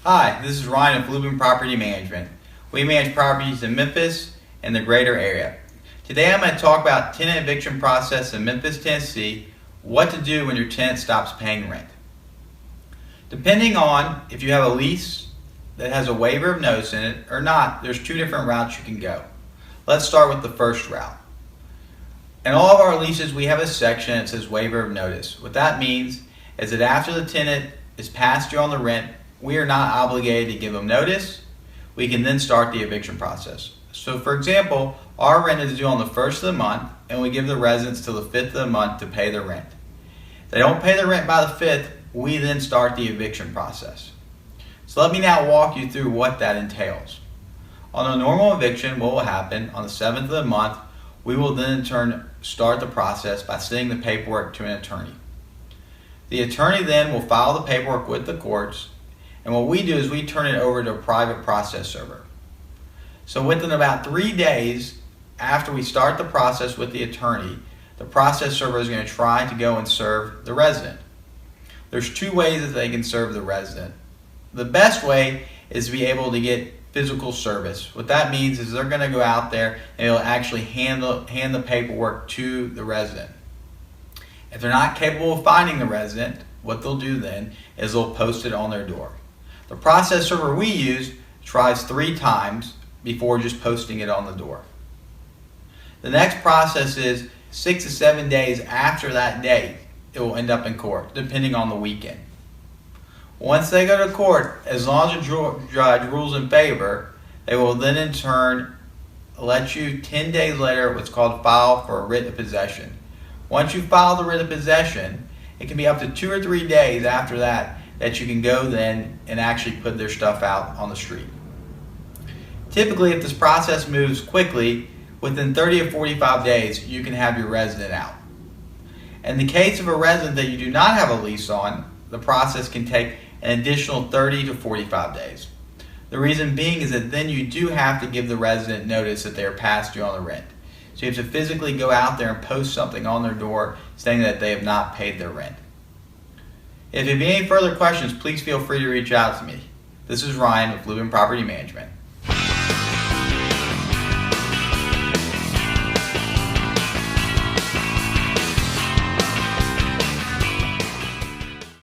Hi, this is Ryan of Lubin Property Management. We manage properties in Memphis and the greater area. Today I'm going to talk about tenant eviction process in Memphis, Tennessee, what to do when your tenant stops paying rent. Depending on if you have a lease that has a waiver of notice in it or not, there's two different routes you can go. Let's start with the first route. In all of our leases we have a section that says waiver of notice. What that means is that after the tenant is past due on the rent, we are not obligated to give them notice. We can then start the eviction process. So for example, our rent is due on the 1st of the month and we give the residents till the 5th of the month to pay the rent. If they don't pay the rent by the 5th, we then start the eviction process. So let me now walk you through what that entails. On a normal eviction, what will happen on the 7th of the month, we will then in turn start the process by sending the paperwork to an attorney. The attorney then will file the paperwork with the courts, and what we do is we turn it over to a private process server. So within about 3 days after we start the process with the attorney, the process server is going to try to go and serve the resident. There's two ways that they can serve the resident. The best way is to be able to get physical service. What that means is they're going to go out there and they'll actually hand the paperwork to the resident. If they're not capable of finding the resident, what they'll do then is they'll post it on their door. The process server we use tries 3 times before just posting it on the door. The next process is 6 to 7 days after that date, it will end up in court, depending on the weekend. Once they go to court, as long as the judge rules in favor, they will then in turn let you 10 days later what's called file for a writ of possession. Once you file the writ of possession, it can be up to 2 or 3 days after that you can go then and actually put their stuff out on the street. Typically, if this process moves quickly, within 30 or 45 days, you can have your resident out. In the case of a resident that you do not have a lease on, the process can take an additional 30 to 45 days. The reason being is that then you do have to give the resident notice that they are past due on the rent. So you have to physically go out there and post something on their door saying that they have not paid their rent. If you have any further questions, please feel free to reach out to me. This is Ryan with Lubin Property Management.